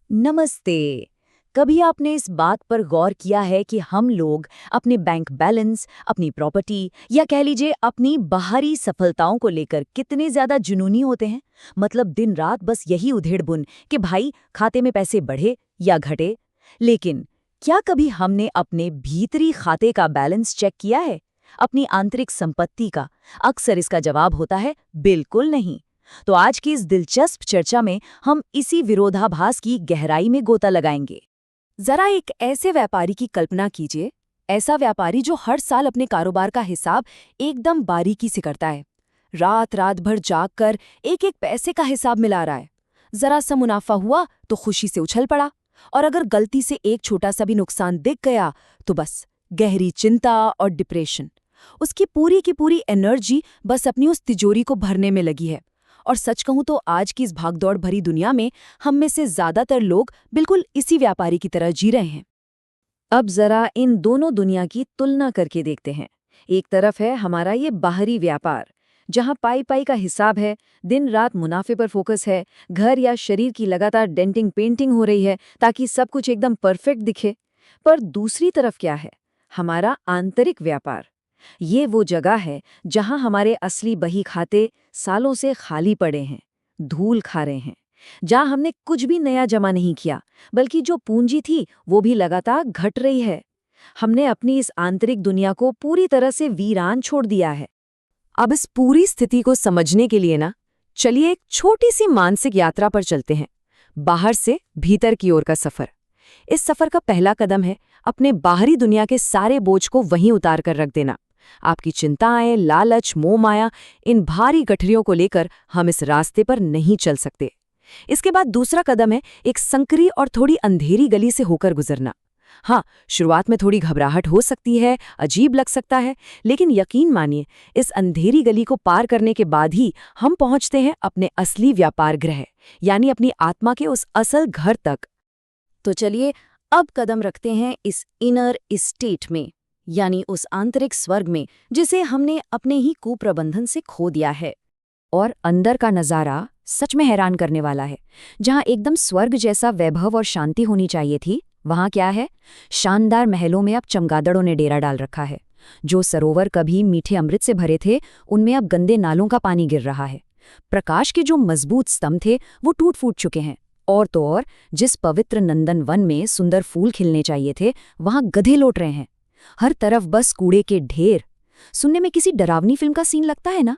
नमस्ते। कभी आपने इस बात पर गौर किया है कि हम लोग अपने बैंक बैलेंस, अपनी प्रॉपर्टी या कह लीजिए अपनी बाहरी सफलताओं को लेकर कितने ज्यादा जुनूनी होते हैं? मतलब दिन रात बस यही उधेड़-बुन कि भाई खाते में पैसे बढ़े या घटे। लेकिन क्या कभी हमने अपने भीतरी खाते का बैलेंस चेक किया है? अपनी आंतरिक संपत्ति का? अक्सर इसका जवाब होता है बिल्कुल नहीं। तो आज की इस दिलचस्प चर्चा में हम इसी विरोधाभास की गहराई में गोता लगाएंगे। जरा एक ऐसे व्यापारी की कल्पना कीजिए, ऐसा व्यापारी जो हर साल अपने कारोबार का हिसाब एकदम बारीकी से करता है, रात रात भर जागकर एक एक पैसे का हिसाब मिला रहा है। जरा सा मुनाफा हुआ तो खुशी से उछल पड़ा, और अगर गलती से एक छोटा सा भी नुकसान दिख गया तो बस गहरी चिंता और डिप्रेशन। उसकी पूरी की पूरी एनर्जी बस अपनी उस तिजोरी को भरने में लगी है। और सच कहूं तो आज की इस भागदौड़ भरी दुनिया में हम में से ज्यादातर लोग बिल्कुल इसी व्यापारी की तरह जी रहे हैं। अब जरा इन दोनों दुनिया की तुलना करके देखते हैं। एक तरफ है हमारा ये बाहरी व्यापार, जहां पाई पाई का हिसाब है, दिन रात मुनाफे पर फोकस है, घर या शरीर की लगातार डेंटिंग पेंटिंग हो रही है ताकि सब कुछ एकदम परफेक्ट दिखे। पर दूसरी तरफ क्या है? हमारा आंतरिक व्यापार। ये वो जगह है जहां हमारे असली बही खाते सालों से खाली पड़े हैं, धूल खा रहे हैं, जहां हमने कुछ भी नया जमा नहीं किया, बल्कि जो पूंजी थी वो भी लगातार घट रही है। हमने अपनी इस आंतरिक दुनिया को पूरी तरह से वीरान छोड़ दिया है। अब इस पूरी स्थिति को समझने के लिए चलिए एक छोटी सी मानसिक यात्रा पर चलते हैं। बाहर से भीतर की ओर का सफर। इस सफर का पहला कदम है अपने बाहरी दुनिया के सारे बोझ को वहीं उतार कर रख देना। आपकी चिंताएं, लालच, मोह माया, इन भारी गठरियों को लेकर हम इस रास्ते पर नहीं चल सकते। इसके बाद दूसरा कदम है एक संकरी और थोड़ी अंधेरी गली से होकर गुजरना। हाँ, शुरुआत में थोड़ी घबराहट हो सकती है, अजीब लग सकता है, लेकिन यकीन मानिए इस अंधेरी गली को पार करने के बाद ही हम पहुंचते हैं अपने असली व्यापार गृह, यानी अपनी आत्मा के उस असल घर तक। तो चलिए अब कदम रखते हैं इस इनर स्टेट में, यानी उस आंतरिक स्वर्ग में जिसे हमने अपने ही कुप्रबंधन से खो दिया है। और अंदर का नज़ारा सच में हैरान करने वाला है। जहाँ एकदम स्वर्ग जैसा वैभव और शांति होनी चाहिए थी, वहाँ क्या है? शानदार महलों में अब चमगादड़ों ने डेरा डाल रखा है। जो सरोवर कभी मीठे अमृत से भरे थे, उनमें अब गंदे नालों का पानी गिर रहा है। प्रकाश के जो मजबूत स्तंभ थे वो टूट फूट चुके हैं। और तो और, जिस पवित्र नंदन वन में सुंदर फूल खिलने चाहिए थे, वहाँ गधे लौट रहे हैं। हर तरफ बस कूड़े के ढेर। सुनने में किसी डरावनी फिल्म का सीन लगता है ना?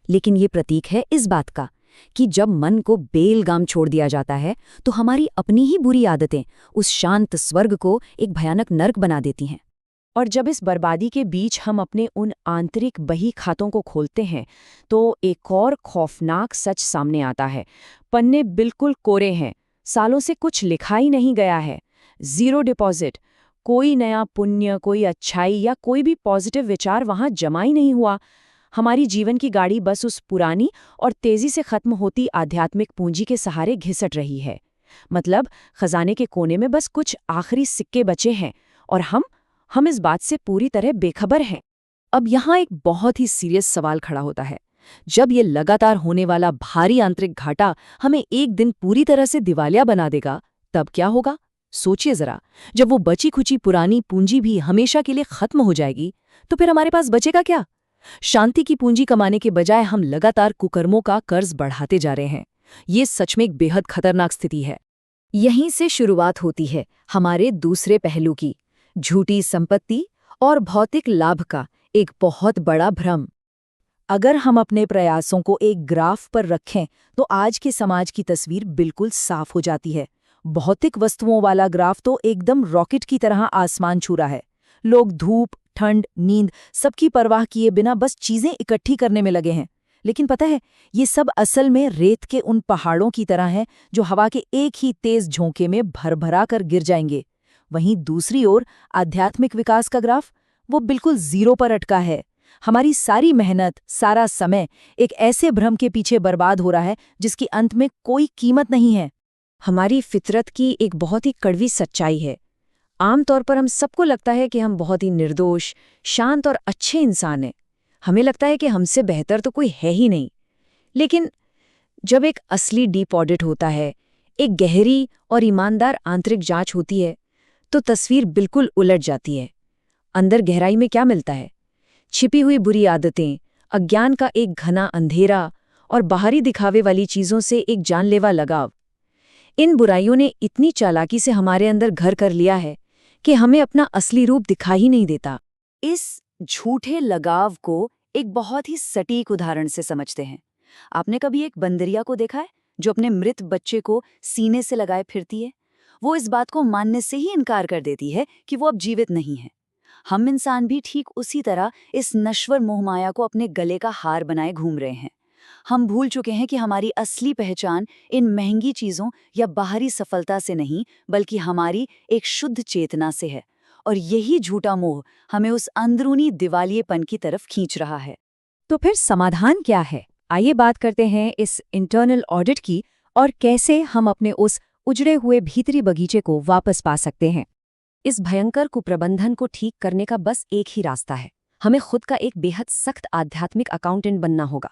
लेकिन ये प्रतीक है इस बात का कि जब मन को बेलगाम छोड़ दिया जाता है तो हमारी अपनी ही बुरी आदतें उस शांत स्वर्ग को एक भयानक नर्क बना देती हैं। और जब इस बर्बादी के बीच हम अपने उन आंतरिक बही खातों को खोलते हैं तो एक और खौफनाक सच सामने आता है। पन्ने बिल्कुल कोरे हैं, सालों से कुछ लिखा ही नहीं गया है। जीरो डिपॉजिट, कोई नया पुण्य, कोई अच्छाई या कोई भी पॉजिटिव विचार वहां जमा ही नहीं हुआ। हमारी जीवन की गाड़ी बस उस पुरानी और तेजी से खत्म होती आध्यात्मिक पूंजी के सहारे घिसट रही है। मतलब खजाने के कोने में बस कुछ आखिरी सिक्के बचे हैं और हम इस बात से पूरी तरह बेखबर हैं। अब यहाँ एक बहुत ही सीरियस सवाल खड़ा होता है। जब ये लगातार होने वाला भारी आंतरिक घाटा हमें एक दिन पूरी तरह से दिवालिया बना देगा, तब क्या होगा? सोचिए जरा, जब वो बची खुची पुरानी पूंजी भी हमेशा के लिए खत्म हो जाएगी, तो फिर हमारे पास बचेगा क्या? शांति की पूंजी कमाने के बजाय हम लगातार कुकर्मों का कर्ज बढ़ाते जा रहे हैं। ये सच में एक बेहद खतरनाक स्थिति है। यहीं से शुरुआत होती है हमारे दूसरे पहलू की, झूठी संपत्ति और भौतिक लाभ का एक बहुत बड़ा भ्रम। अगर हम अपने प्रयासों को एक ग्राफ पर रखें तो आज के समाज की तस्वीर बिल्कुल साफ हो जाती है। भौतिक वस्तुओं वाला ग्राफ तो एकदम रॉकेट की तरह आसमान छू रहा है। लोग धूप, ठंड, नींद सबकी परवाह किए बिना बस चीजें इकट्ठी करने में लगे हैं। लेकिन पता है, ये सब असल में रेत के उन पहाड़ों की तरह हैं जो हवा के एक ही तेज झोंके में भरभरा कर गिर जाएंगे। वहीं दूसरी ओर आध्यात्मिक विकास का ग्राफ, वो बिल्कुल जीरो पर अटका है। हमारी सारी मेहनत, सारा समय एक ऐसे भ्रम के पीछे बर्बाद हो रहा है जिसकी अंत में कोई कीमत नहीं है। हमारी फितरत की एक बहुत ही कड़वी सच्चाई है। आमतौर पर हम सबको लगता है कि हम बहुत ही निर्दोष, शांत और अच्छे इंसान हैं। हमें लगता है कि हमसे बेहतर तो कोई है ही नहीं। लेकिन जब एक असली डीप ऑडिट होता है, एक गहरी और ईमानदार आंतरिक जांच होती है तो तस्वीर बिल्कुल उलट जाती है। अंदर गहराई में क्या मिलता है? छिपी हुई बुरी आदतें, अज्ञान का एक घना अंधेरा और बाहरी दिखावे वाली चीजों से एक जानलेवा लगाव। इन बुराइयों ने इतनी चालाकी से हमारे अंदर घर कर लिया है कि हमें अपना असली रूप दिखाई ही नहीं देता। इस झूठे लगाव को एक बहुत ही सटीक उदाहरण से समझते हैं। आपने कभी एक बंदरिया को देखा है जो अपने मृत बच्चे को सीने से लगाए फिरती है? वो इस बात को मानने से ही इनकार कर देती है कि वो अब जीवित नहीं है। हम इंसान भी ठीक उसी तरह इस नश्वर मोहमाया को अपने गले का हार बनाए घूम रहे हैं। हम भूल चुके हैं कि हमारी असली पहचान इन महंगी चीजों या बाहरी सफलता से नहीं, बल्कि हमारी एक शुद्ध चेतना से है। और यही झूठा मोह हमें उस अंदरूनी दिवालियेपन की तरफ खींच रहा है। तो फिर समाधान क्या है? आइए बात करते हैं इस इंटरनल ऑडिट की और कैसे हम अपने उस उजड़े हुए भीतरी बगीचे को वापस पा सकते हैं। इस भयंकर कुप्रबंधन को ठीक करने का बस एक ही रास्ता है। हमें खुद का एक बेहद सख्त आध्यात्मिक अकाउंटेंट बनना होगा।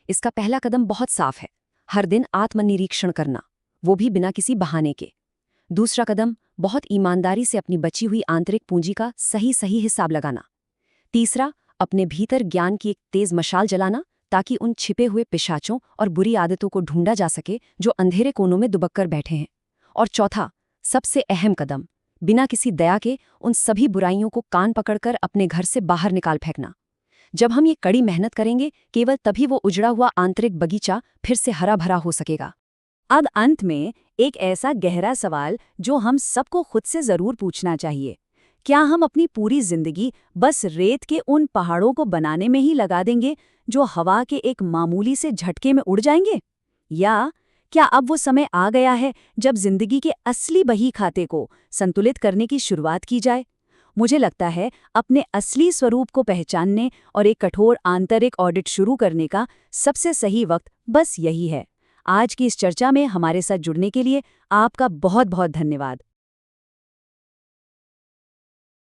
इसका पहला कदम बहुत साफ है, हर दिन आत्मनिरीक्षण करना, वो भी बिना किसी बहाने के। दूसरा कदम, बहुत ईमानदारी से अपनी बची हुई आंतरिक पूंजी का सही हिसाब लगाना। तीसरा, अपने भीतर ज्ञान की एक तेज मशाल जलाना ताकि उन छिपे हुए पिशाचों और बुरी आदतों को ढूंढा जा सके जो अंधेरे कोनों में दुबक कर बैठे हैं। और चौथा, सबसे अहम कदम, बिना किसी दया के उन सभी बुराइयों को कान पकड़कर अपने घर से बाहर निकाल फेंकना। जब हम ये कड़ी मेहनत करेंगे, केवल तभी वो उजड़ा हुआ आंतरिक बगीचा फिर से हरा भरा हो सकेगा। अब अंत में एक ऐसा गहरा सवाल जो हम सबको खुद से जरूर पूछना चाहिए। क्या हम अपनी पूरी जिंदगी बस रेत के उन पहाड़ों को बनाने में ही लगा देंगे जो हवा के एक मामूली से झटके में उड़ जाएंगे? या क्या अब वो समय आ गया है जब जिंदगी के असली बही खाते को संतुलित करने की शुरुआत की जाए? मुझे लगता है अपने असली स्वरूप को पहचानने और एक कठोर आंतरिक ऑडिट शुरू करने का सबसे सही वक्त बस यही है। आज की इस चर्चा में हमारे साथ जुड़ने के लिए आपका बहुत बहुत धन्यवाद।